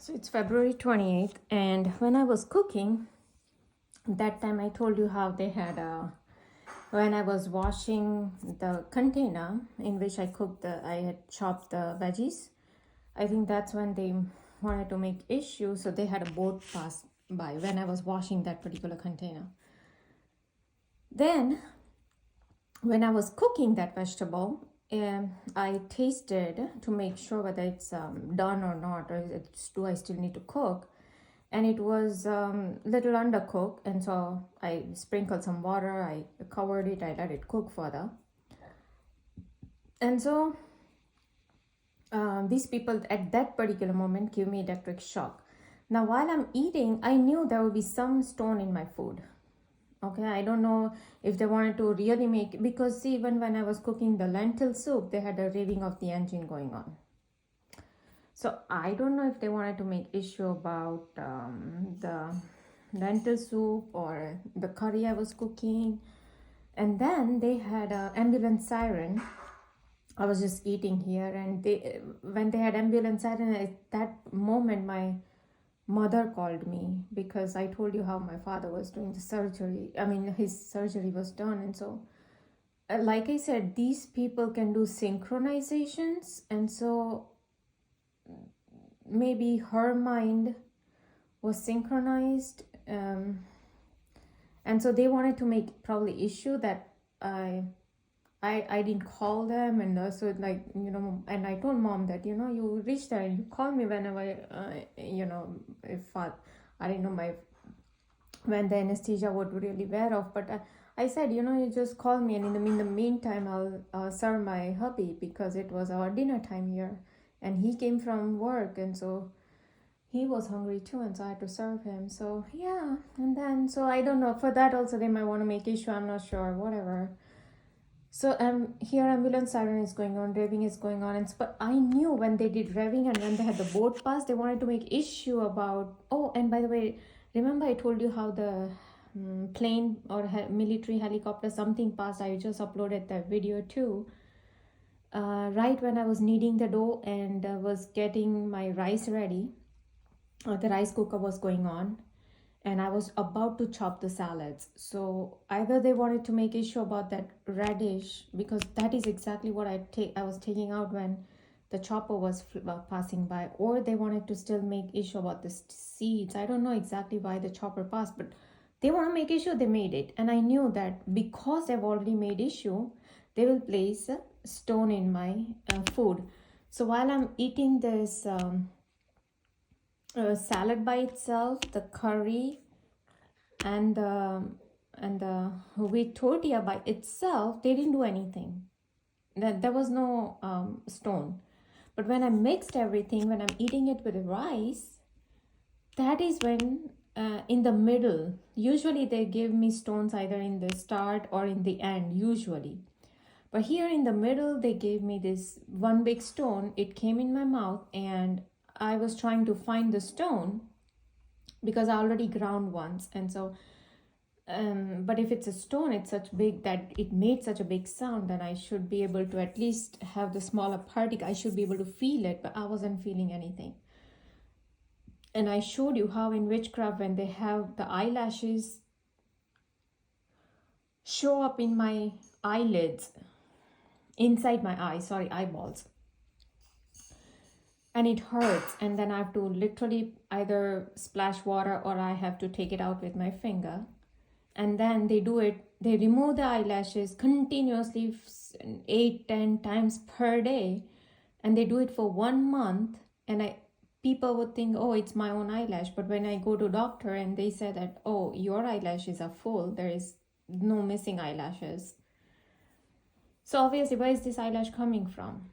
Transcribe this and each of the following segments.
So it's February 28th, and when I was cooking, that time I told you how they had when I was washing the container in which I had chopped the veggies. I think that's when they wanted to make issue, so they had a boat pass by when I was washing that particular container. Then, when I was cooking that vegetable, I tasted to make sure whether it's done or not, or do I still need to cook. And it was little undercooked, and so I sprinkled some water, I covered it, I let it cook further. And so these people at that particular moment give me electric shock. Now while I'm eating, I knew there would be some stone in my food. Okay, I don't know if they wanted to really make, because see, even when I was cooking the lentil soup, they had a revving of the engine going on. So I don't know if they wanted to make issue about the lentil soup or the curry I was cooking. And then they had an ambulance siren. I was just eating here, and when they had ambulance siren, at that moment my mother called me, because I told you how my father was doing the surgery. I mean, his surgery was done, and so like I said, these people can do synchronizations, and so maybe her mind was synchronized, and so they wanted to make probably issue that I didn't call them, and also, like, and I told mom that you reach there and you call me whenever if I didn't know when the anesthesia would really wear off, but I said, you just call me, and in the meantime I'll serve my hubby, because it was our dinner time here, and he came from work, and so he was hungry too, and so I had to serve him. So yeah, and then so I don't know, for that also they might want to make issue, I'm not sure, whatever. So here ambulance siren is going on, revving is going on, but I knew when they did revving and when they had the boat pass, they wanted to make issue about. Oh, and by the way, remember I told you how the plane or military helicopter something passed? I just uploaded that video too. Right when I was kneading the dough and was getting my rice ready, the rice cooker was going on, and I was about to chop the salads. So either they wanted to make issue about that radish, because that is exactly what I was taking out when the chopper was passing by, or they wanted to still make issue about the seeds. I don't know exactly why the chopper passed, but they want to make issue, they made it. And I knew that because they've already made issue, they will place a stone in my food. So while I'm eating this salad by itself, the curry and the wheat tortilla by itself, they didn't do anything. There was no stone. But when I mixed everything, when I'm eating it with rice, that is when in the middle, usually they give me stones either in the start or in the end, usually. But here in the middle, they gave me this one big stone. It came in my mouth, and I was trying to find the stone because I already ground once. And so, but if it's a stone, it's such big that it made such a big sound, then I should be able to at least have the smaller particle. I should be able to feel it, but I wasn't feeling anything. And I showed you how in witchcraft, when they have the eyelashes show up in my eyelids, inside my eyes, eyeballs, and it hurts, and then I have to literally either splash water or I have to take it out with my finger. And then they remove the eyelashes continuously 8-10 times per day, and they do it for 1 month. And people would think, oh, it's my own eyelash, but when I go to doctor and they say that, oh, your eyelashes are full, there is no missing eyelashes. So obviously, where is this eyelash coming from?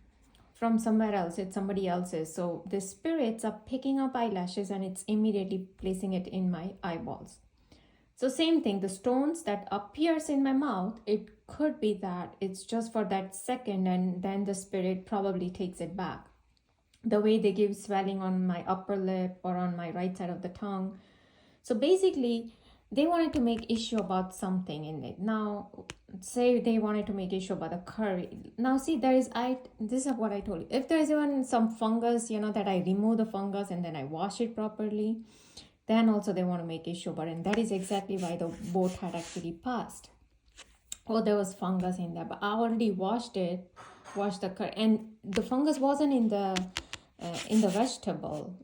From somewhere else. It's somebody else's. So the spirits are picking up eyelashes and it's immediately placing it in my eyeballs. So same thing, the stones that appears in my mouth, it could be that it's just for that second, and then the spirit probably takes it back. The way they give swelling on my upper lip or on my right side of the tongue. So basically, they wanted to make issue about something in it. Now, say they wanted to make issue about the curry. Now, see, this is what I told you. If there is even some fungus, that I remove the fungus and then I wash it properly, then also they want to make issue about it. And that is exactly why the boat had actually passed. Oh, there was fungus in there, but I already washed the curry, and the fungus wasn't in the vegetable.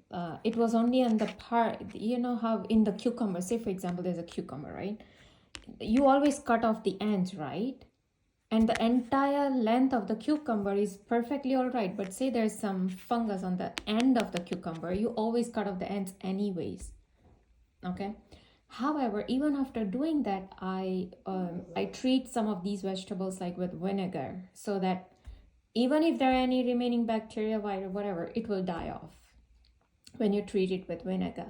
It was only on the part, how in the cucumber, say for example, there's a cucumber, right? You always cut off the ends, right? And the entire length of the cucumber is perfectly all right. But say there's some fungus on the end of the cucumber, you always cut off the ends anyways. Okay. However, even after doing that, I treat some of these vegetables like with vinegar, so that even if there are any remaining bacteria, whatever, it will die off when you treat it with vinegar.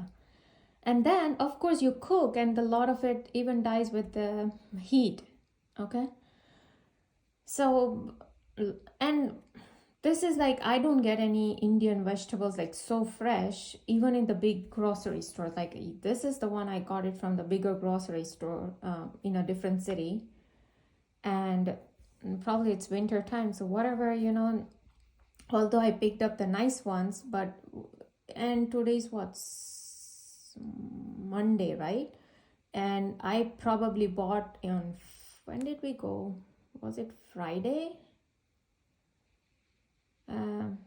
And then, of course, you cook, and a lot of it even dies with the heat. Okay. So, and this is like, I don't get any Indian vegetables like so fresh, even in the big grocery store. Like, this is the one I got it from the bigger grocery store in a different city. And probably it's winter time, so whatever, although I picked up the nice ones, and today's what's Monday, right? And I probably bought when did we go? Was it Friday?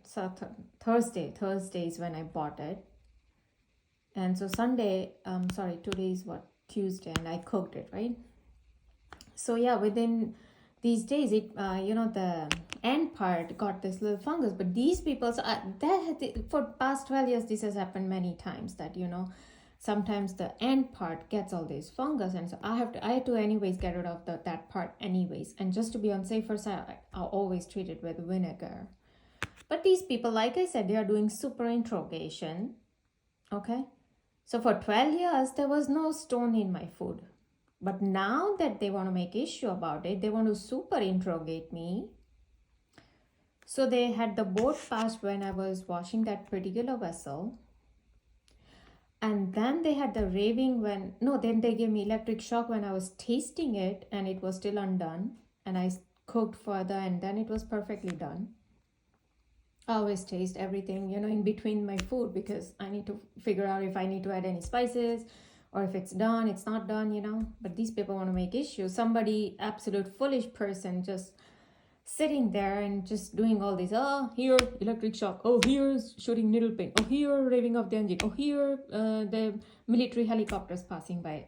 So Thursday is when I bought it. And so Sunday, today's Tuesday, and I cooked it, right? So yeah, within these days, it the end part got this little fungus. But these people, so for past 12 years, this has happened many times, that sometimes the end part gets all this fungus, and so I had to anyways get rid of that part anyways. And just to be on safer side, I always treat it with vinegar. But these people, like I said, they are doing super-interrogation. Okay, so for 12 years there was no stone in my food. But now that they want to make issue about it, they want to super-interrogate me. So they had the boat passed when I was washing that particular vessel. And then they had the raving then they gave me electric shock when I was tasting it, and it was still undone. And I cooked further, and then it was perfectly done. I always taste everything, in between my food, because I need to figure out if I need to add any spices, or if it's done, it's not done, But these people want to make issues. Somebody, absolute foolish person, just sitting there and just doing all this. Oh, here, electric shock. Oh, here's shooting needle pain. Oh, here, raving of the engine. Oh, here, the military helicopters passing by.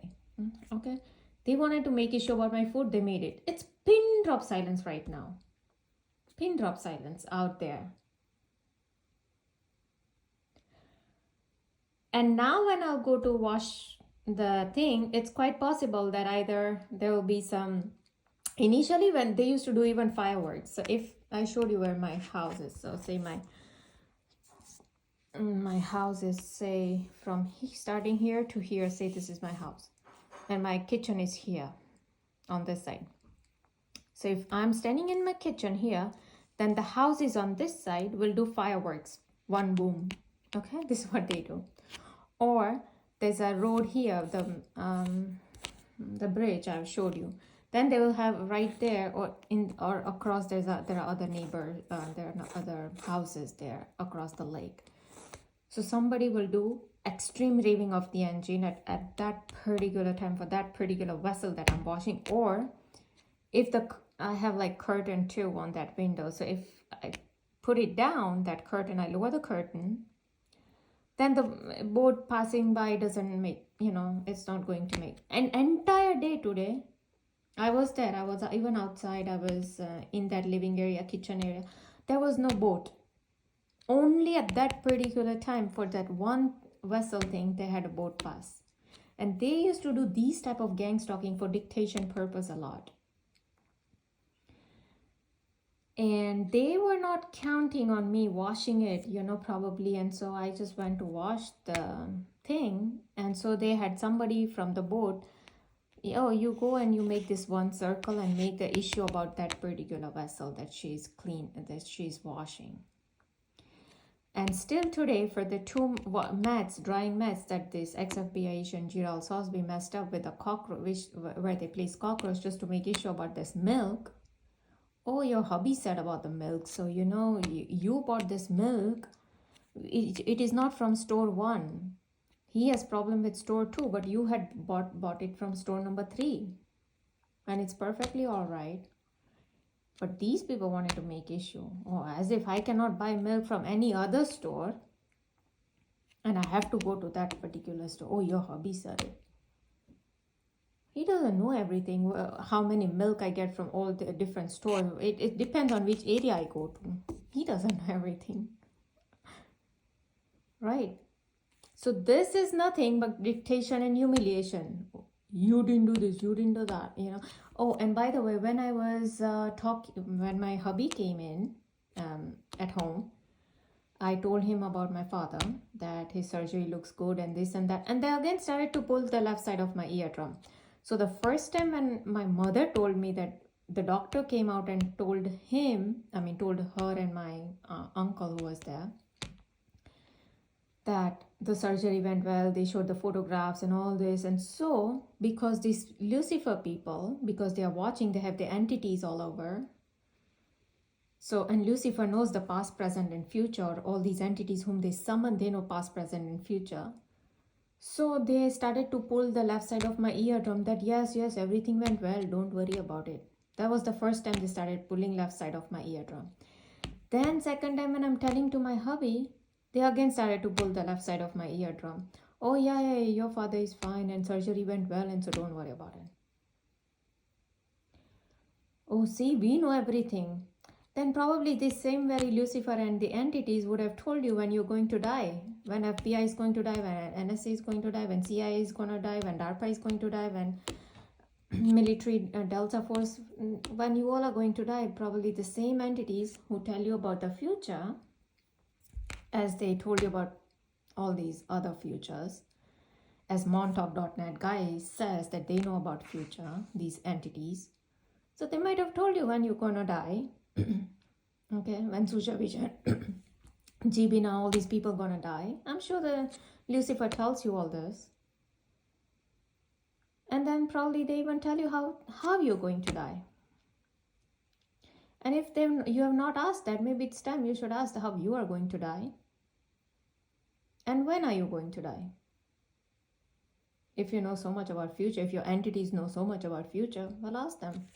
Okay. They wanted to make issue about my food. They made it. It's pin drop silence right now. Pin drop silence out there. And now when I'll go to wash the thing, it's quite possible that either there will be some, initially when they used to do even fireworks. So if I showed you where my house is, so say my house is, say, from starting here to here, say this is my house, and my kitchen is here on this side. So if I'm standing in my kitchen here, then the house is on this side, will do fireworks, one boom. Okay, this is what they do. Or there's a road here, the bridge I've showed you. Then they will have right there, or across, there are other neighbors, there are other houses there across the lake. So somebody will do extreme raving of the engine at that particular time for that particular vessel that I'm washing. Or if I have like curtain too on that window, so if I put it down, that curtain, I lower the curtain, then the boat passing by doesn't make, it's not going to make. An entire day today, I was there. I was even outside. I was in that living area, kitchen area. There was no boat. Only at that particular time, for that one vessel thing, they had a boat pass. And they used to do these type of gang stalking for dictation purpose a lot. And they were not counting on me washing it, probably. And so I just went to wash the thing. And so they had somebody from the boat, you go and you make this one circle and make the issue about that particular vessel that she's washing. And still today, for the two mats, drying mats that this ex-FBI agent Gerald Sosby messed up with a cockroach, where they placed cockroach just to make issue about this milk. Oh, your hubby said about the milk. So, you bought this milk. It is not from store 1. He has problem with store 2, but you had bought it from store number 3. And it's perfectly all right. But these people wanted to make issue. Oh, as if I cannot buy milk from any other store and I have to go to that particular store. Oh, your hubby said it. He doesn't know everything, how many milk I get from all the different stores. It depends on which area I go to. He doesn't know everything. Right? So this is nothing but dictation and humiliation. You didn't do this, you didn't do that, Oh, and by the way, when I was when my hubby came in at home, I told him about my father, that his surgery looks good and this and that. And they again started to pull the left side of my eardrum. So the first time when my mother told me that the doctor came out and told her and my uncle who was there, that the surgery went well, they showed the photographs and all this. And so, because these Lucifer people, because they are watching, they have the entities all over. So, and Lucifer knows the past, present, and future. All these entities whom they summon, they know past, present, and future. So they started to pull the left side of my eardrum that yes, everything went well, don't worry about it. That was the first time they started pulling left side of my eardrum. Then second time when I'm telling to my hubby, they again started to pull the left side of my eardrum. Oh yeah, your father is fine and surgery went well and so don't worry about it. Oh, see, we know everything. Then probably this same very Lucifer and the entities would have told you when you're going to die, when FBI is going to die, when NSA is going to die, when CIA is going to die, when DARPA is going to die, when military Delta Force, when you all are going to die. Probably the same entities who tell you about the future, as they told you about all these other futures, as Montauk.net guy says that they know about future, these entities. So they might have told you when you're going to die. Okay, when Susha Vision, Jibina, all these people gonna die. I'm sure the Lucifer tells you all this. And then probably they even tell you how you're going to die. And if you have not asked that, maybe it's time you should ask how you are going to die. And when are you going to die? If you know so much about future, if your entities know so much about future, well, ask them.